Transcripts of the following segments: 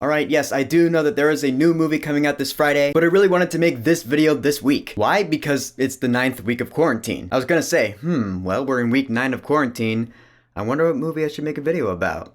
Alright, yes, I do know that there is a new movie coming out this Friday, but I really wanted to make this video this week. Why? Because it's the 9th week of quarantine. I was gonna say, well, we're in week 9 of quarantine. I wonder what movie I should make a video about.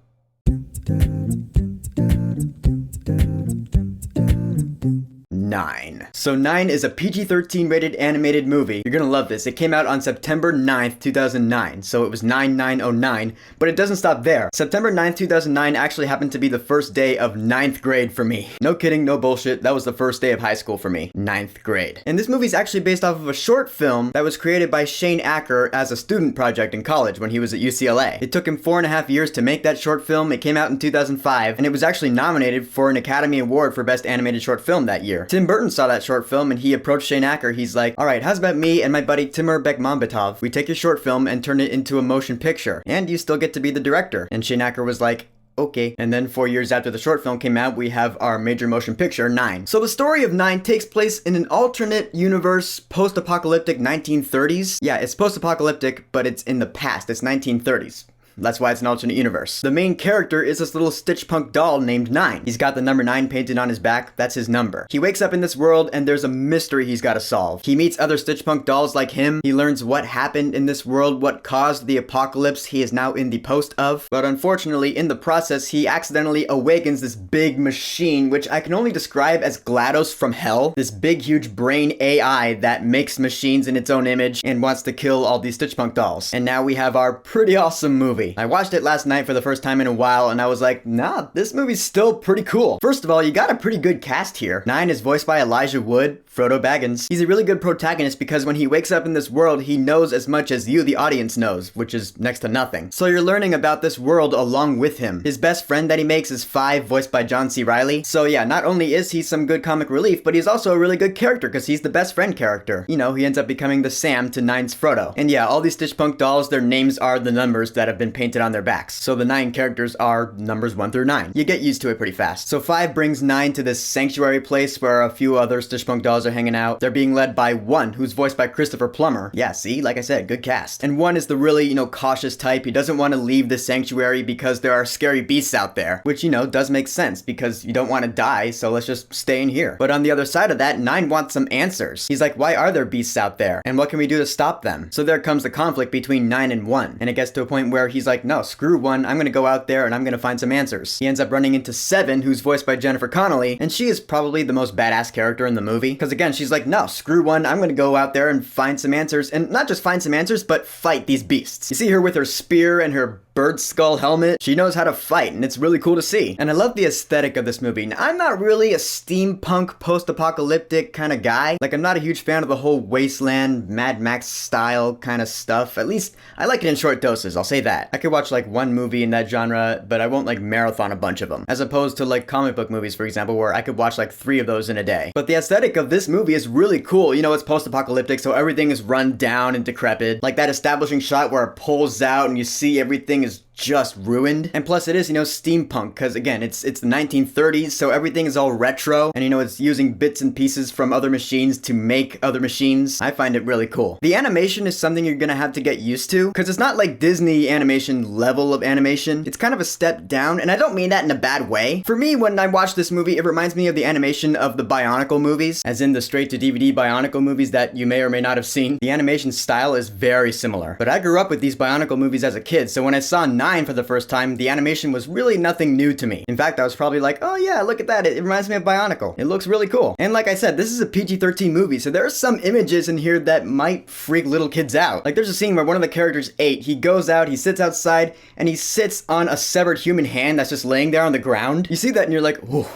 9. So 9 is a PG-13 rated animated movie. You're gonna love this. It came out on September 9th, 2009. So it was 9909, but it doesn't stop there. September 9th, 2009 actually happened to be the first day of 9th grade for me. No kidding, no bullshit. That was the first day of high school for me. 9th grade. And this movie's actually based off of a short film that was created by Shane Acker as a student project in college when he was at UCLA. It took him 4.5 years to make that short film. It came out in 2005, and it was actually nominated for an Academy Award for Best Animated Short Film that year. Tim Burton saw that short film and he approached Shane Acker. He's like, alright, how's about me and my buddy Timur Bekmambetov? We take your short film and turn it into a motion picture, and you still get to be the director. And Shane Acker was like, okay. And then 4 years after the short film came out, we have our major motion picture, 9. So the story of 9 takes place in an alternate universe, post-apocalyptic 1930s. Yeah, it's post-apocalyptic, but it's in the past. It's 1930s. That's why it's an alternate universe. The main character is this little Stitch Punk doll named 9. He's got the number 9 painted on his back. That's his number. He wakes up in this world and there's a mystery he's got to solve. He meets other Stitch Punk dolls like him. He learns what happened in this world, what caused the apocalypse he is now in the post of. But unfortunately, in the process, he accidentally awakens this big machine, which I can only describe as GLaDOS from hell. This big, huge brain AI that makes machines in its own image and wants to kill all these Stitch Punk dolls. And now we have our pretty awesome movie. I watched it last night for the first time in a while, and I was like, nah, this movie's still pretty cool. First of all, you got a pretty good cast here. 9 is voiced by Elijah Wood, Frodo Baggins. He's a really good protagonist because when he wakes up in this world, he knows as much as you, the audience, knows, which is next to nothing. So you're learning about this world along with him. His best friend that he makes is 5, voiced by John C. Reilly. So yeah, not only is he some good comic relief, but he's also a really good character because he's the best friend character. You know, he ends up becoming the Sam to 9's Frodo. And yeah, all these Stitch Punk dolls, their names are the numbers that have been painted on their backs. So the 9 characters are numbers 1 through 9. You get used to it pretty fast. So 5 brings 9 to this sanctuary place where a few other Stitch Punk dolls are hanging out. They're being led by 1, who's voiced by Christopher Plummer. Yeah, see, like I said, good cast. And 1 is the really, cautious type. He doesn't want to leave the sanctuary because there are scary beasts out there, which, does make sense because you don't want to die, so let's just stay in here. But on the other side of that, 9 wants some answers. He's like, why are there beasts out there? And what can we do to stop them? So there comes the conflict between 9 and 1. And it gets to a point where he's like, no, screw 1, I'm gonna go out there and I'm gonna find some answers. He ends up running into 7, who's voiced by Jennifer Connelly, and she is probably the most badass character in the movie. Because again, she's like, no, screw 1, I'm gonna go out there and find some answers. And not just find some answers, but fight these beasts. You see her with her spear and her bird skull helmet. She knows how to fight, and it's really cool to see. And I love the aesthetic of this movie. Now, I'm not really a steampunk, post-apocalyptic kind of guy. Like, I'm not a huge fan of the whole wasteland, Mad Max style kind of stuff. At least, I like it in short doses, I'll say that. I could watch like one movie in that genre, but I won't like marathon a bunch of them. As opposed to like comic book movies, for example, where I could watch like 3 of those in a day. But the aesthetic of this movie is really cool. It's post-apocalyptic, so everything is run down and decrepit. Like that establishing shot where it pulls out and you see everything is just ruined. And plus it is, steampunk, because again, it's the 1930s, so everything is all retro, and it's using bits and pieces from other machines to make other machines. I find it really cool. The animation is something you're gonna have to get used to, because it's not like Disney animation level of animation. It's kind of a step down, and I don't mean that in a bad way. For me, when I watch this movie, it reminds me of the animation of the Bionicle movies, as in the straight-to-DVD Bionicle movies that you may or may not have seen. The animation style is very similar. But I grew up with these Bionicle movies as a kid, so when I saw 9 for the first time, the animation was really nothing new to me. In fact, I was probably like, oh yeah, look at that, it reminds me of Bionicle. It looks really cool. And like I said, this is a PG-13 movie, so there are some images in here that might freak little kids out. Like there's a scene where one of the characters, 8, he goes out, he sits outside, and he sits on a severed human hand that's just laying there on the ground. You see that and you're like, whoa.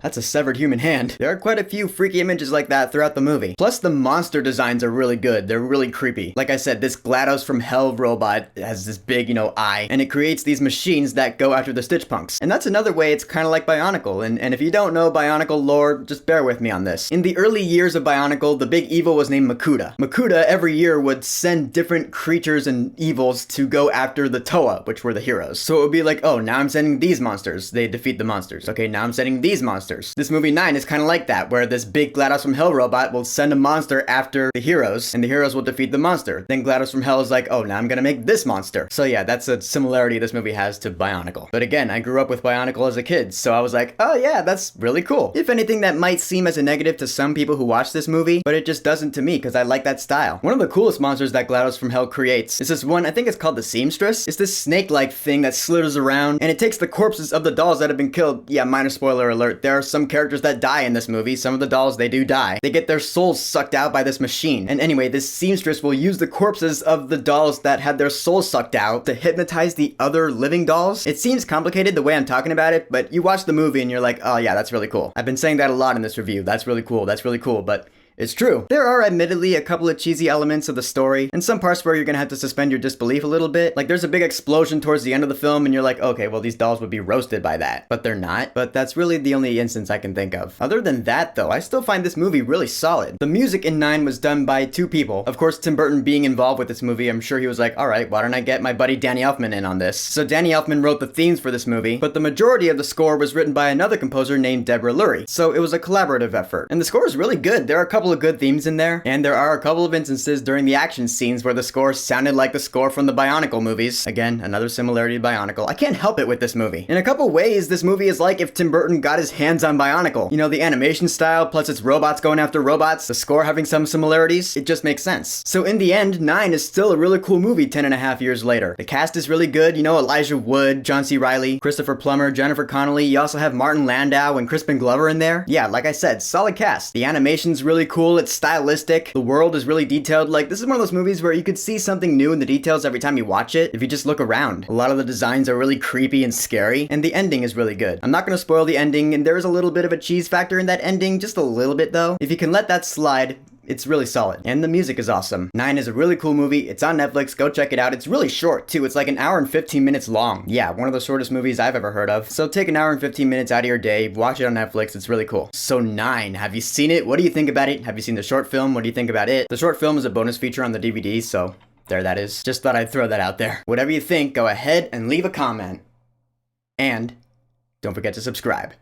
That's a severed human hand. There are quite a few freaky images like that throughout the movie. Plus the monster designs are really good. They're really creepy. Like I said, this GLaDOS from hell robot has this big, eye, and it creates these machines that go after the Stitch Punks. And that's another way it's kind of like Bionicle. And if you don't know Bionicle lore, just bear with me on this. In the early years of Bionicle, the big evil was named Makuta. Makuta every year would send different creatures and evils to go after the Toa, which were the heroes. So it would be like, oh, now I'm sending these monsters. They defeat the monsters. Okay, now I'm sending these monsters. monsters. This movie 9 is kind of like that, where this big GLaDOS from Hell robot will send a monster after the heroes, and the heroes will defeat the monster. Then GLaDOS from Hell is like, oh, now I'm gonna make this monster. So yeah, that's a similarity this movie has to Bionicle. But again, I grew up with Bionicle as a kid, so I was like, oh yeah, that's really cool. If anything, that might seem as a negative to some people who watch this movie, but it just doesn't to me, because I like that style. One of the coolest monsters that GLaDOS from Hell creates is this one, I think it's called the Seamstress. It's this snake-like thing that slithers around, and it takes the corpses of the dolls that have been killed. Yeah, minor spoiler alert, there are some characters that die in this movie. Some of the dolls, they do die. They get their souls sucked out by this machine. And anyway, this Seamstress will use the corpses of the dolls that had their souls sucked out to hypnotize the other living dolls. It seems complicated the way I'm talking about it, but you watch the movie and you're like, oh yeah, that's really cool. I've been saying that a lot in this review. That's really cool, but it's true. There are admittedly a couple of cheesy elements of the story, and some parts where you're gonna have to suspend your disbelief a little bit. Like there's a big explosion towards the end of the film and you're like, okay, well these dolls would be roasted by that. But they're not. But that's really the only instance I can think of. Other than that though, I still find this movie really solid. The music in 9 was done by 2 people. Of course, Tim Burton being involved with this movie, I'm sure he was like, alright, why don't I get my buddy Danny Elfman in on this? So Danny Elfman wrote the themes for this movie, but the majority of the score was written by another composer named Deborah Lurie. So it was a collaborative effort. And the score is really good. There are a couple of good themes in there. And there are a couple of instances during the action scenes where the score sounded like the score from the Bionicle movies. Again, another similarity to Bionicle. I can't help it with this movie. In a couple ways, this movie is like if Tim Burton got his hands on Bionicle. You know, the animation style, plus it's robots going after robots, the score having some similarities, it just makes sense. So in the end, 9 is still a really cool movie 10.5 years later. The cast is really good. You know, Elijah Wood, John C. Reilly, Christopher Plummer, Jennifer Connelly. You also have Martin Landau and Crispin Glover in there. Yeah, like I said, solid cast. The animation's really cool. It's stylistic. The world is really detailed. Like, this is one of those movies where you could see something new in the details every time you watch it if you just look around. A lot of the designs are really creepy and scary, and the ending is really good. I'm not gonna spoil the ending, and there is a little bit of a cheese factor in that ending, just a little bit though. If you can let that slide, it's really solid. And the music is awesome. 9 is a really cool movie. It's on Netflix. Go check it out. It's really short, too. It's like an hour and 15 minutes long. Yeah, one of the shortest movies I've ever heard of. So take an hour and 15 minutes out of your day, watch it on Netflix. It's really cool. So 9, have you seen it? What do you think about it? Have you seen the short film? What do you think about it? The short film is a bonus feature on the DVD, so there that is. Just thought I'd throw that out there. Whatever you think, go ahead and leave a comment. And don't forget to subscribe.